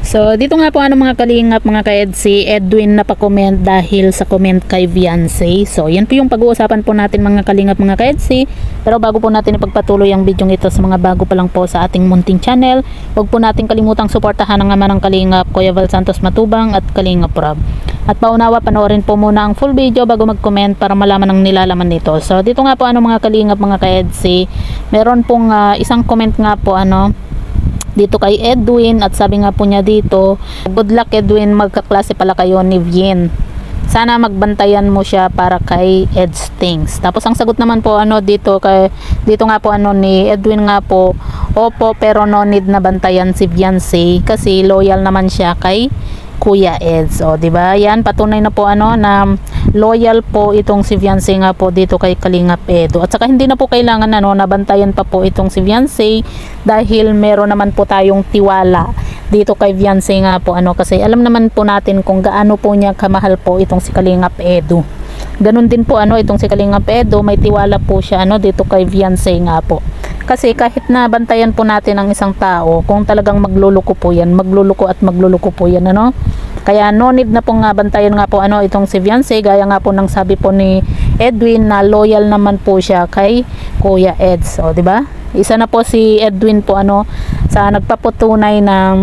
So dito nga po mga kalingap, mga ka-Ed, si Edwin na pa-comment dahil sa comment kay Viancy. So yan po yung pag-uusapan po natin mga kalingap, mga ka-Ed. Pero bago po natin ipagpatuloy ang video ito sa mga bago pa lang po sa ating munting channel, huwag po natin kalimutang suportahan ang ama ng kalingap, Kuya Val Santos Matubang at Kalingap Rob. At paunawa, panoorin po muna ang full video bago mag-comment para malaman ang nilalaman nito. So dito nga po mga kalingap, mga ka-Ed, meron pong isang comment nga po dito kay Edwin, at sabi nga po niya dito, good luck Edwin, magkaklase pala kayo ni Vien, sana magbantayan mo siya para kay Ed Stings. Tapos ang sagot naman po dito nga po ni Edwin nga po, opo, pero no need na bantayan si Viancy kasi loyal naman siya kay Kuya Ed. So di ba? Yan patunay na po na loyal po itong si Viancy nga po dito kay Kalingap Edo. At saka hindi na po kailangan nabantayan pa po itong si Viancy dahil meron naman po tayong tiwala dito kay Viancy nga po kasi alam naman po natin kung gaano po niya kamahal po itong si Kalingap Edo. Ganun din po itong si Kalingap Edo, may tiwala po siya dito kay Viancy nga po. Kasi kahit na bantayan po natin ang isang tao, kung talagang magluluko po yan, magluluko po yan Kaya no need na pong bantayan nga po itong si Viancy, gaya nga po ng sabi po ni Edwin na loyal naman po siya kay Kuya Ed. So di ba? Isa na po si Edwin po sa nagpapatunay ng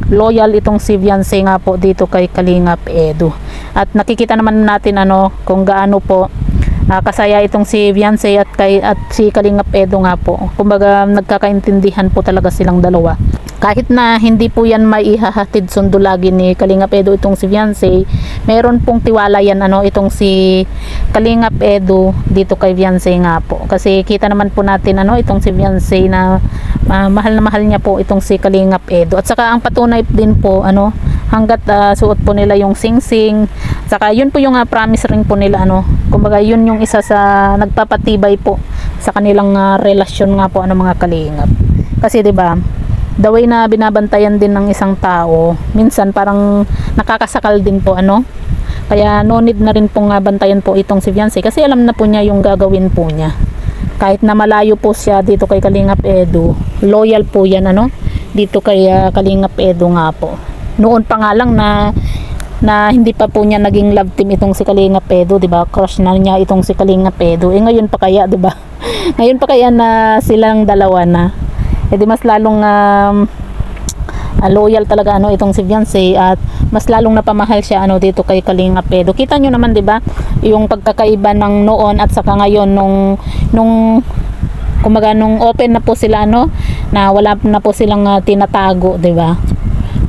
loyal itong si Viancy nga po dito kay Kalingap Edo. At nakikita naman natin kung gaano po kasaya itong si Viancy at si Kalingap Edo nga po. Kumbaga nagkakaintindihan po talaga silang dalawa. Kahit na hindi po yan maihahatid sundo lagi ni Kalingap Edo itong si Viancy, meron pong tiwala yan itong si Kalingap Edo dito kay Viancy nga po. Kasi kita naman po natin itong si Viancy na mahal na mahal niya po itong si Kalingap Edo. At saka ang patunay din po hanggat suot po nila yung sing-sing, saka yun po yung promise ring po nila kumbaga yun yung isa sa nagpapatibay po sa kanilang relasyon nga po mga kalingap. Kasi 'di ba, the way na binabantayan din ng isang tao, minsan parang nakakasakal din po kaya no need na rin pong bantayan po itong si Viancy kasi alam na po niya yung gagawin po niya. Kahit na malayo po siya dito kay Kalingap Edo, loyal po yan dito kay Kalingap Edo nga po. Noon pa nga lang na hindi pa po niya naging love team itong si Kalingap Edo, 'di ba? Crush na niya itong si Kalingap Edo. Ngayon pa kaya, 'di ba? Ngayon pa kaya na silang dalawa na. Di mas lalong loyal talaga itong si Viancy at mas lalong napamahal siya dito kay Kalingap Edo. Kita nyo naman 'di ba? Yung pagkakaiba ng noon at saka ngayon nung kumbaga nung open na po sila na wala na po silang tinatago, 'di ba?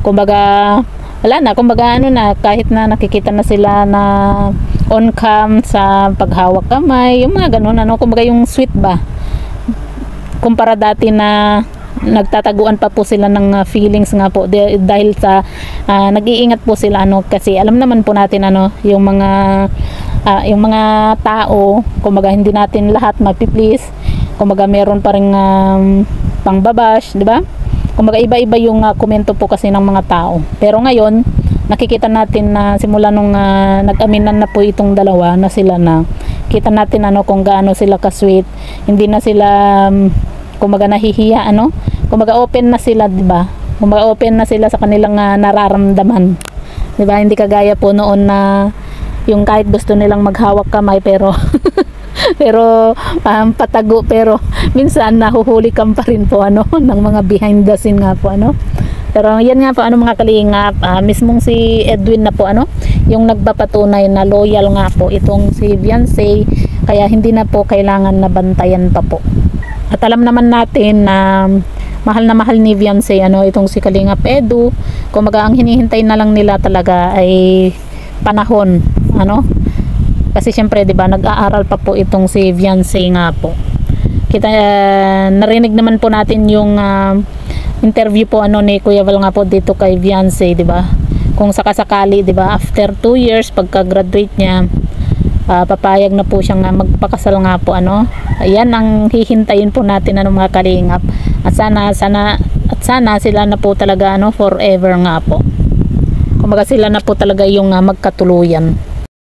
Kumbaga wala na, kumbaga na kahit na nakikita na sila na on cam sa paghawak kamay, yung mga ganun kumbaga yung sweet ba kumpara dati na nagtataguan pa po sila ng feelings nga po dahil sa nag-iingat po sila kasi alam naman po natin yung mga tao, kumbaga hindi natin lahat mapiplease, kumbaga meron pa ring pangbabash, di ba? Kumbaga iba-iba yung komento po kasi ng mga tao. Pero ngayon nakikita natin na simula nung nag-aminan na po itong dalawa na sila na, kita natin kung gaano sila ka-sweet, hindi na sila kumbaga nahihiya kumbaga open na sila, di ba? Kumbaga open na sila sa kanilang nararamdaman, di ba? Hindi kagaya po noon na yung kahit gusto nilang maghawak kamay pero pero patago, pero minsan nahuhulikan pa rin po ng mga behind the scene nga po pero yan nga po mga kalingap, mismong si Edwin na po yung nagpapatunay na loyal nga po itong si Viancy, kaya hindi na po kailangan na bantayan pa po. At alam naman natin na mahal ni Viancy itong si Kalingap Edo. Kumbaga ang hinihintay na lang nila talaga ay panahon kasi syempre 'di ba nag-aaral pa po itong si Viancy nga po. Kita narinig naman po natin yung interview po ni Kuya Val nga po dito kay Viancy, 'di ba? Kung sakasakali 'di ba after 2 years pagka-graduate niya, papayag na po siyang magpakasal nga po Ayan ang hihintayin po natin mga kalingap. At sana sila na po talaga forever nga po. Kumbaga sila na po talaga yung magkatuluyan.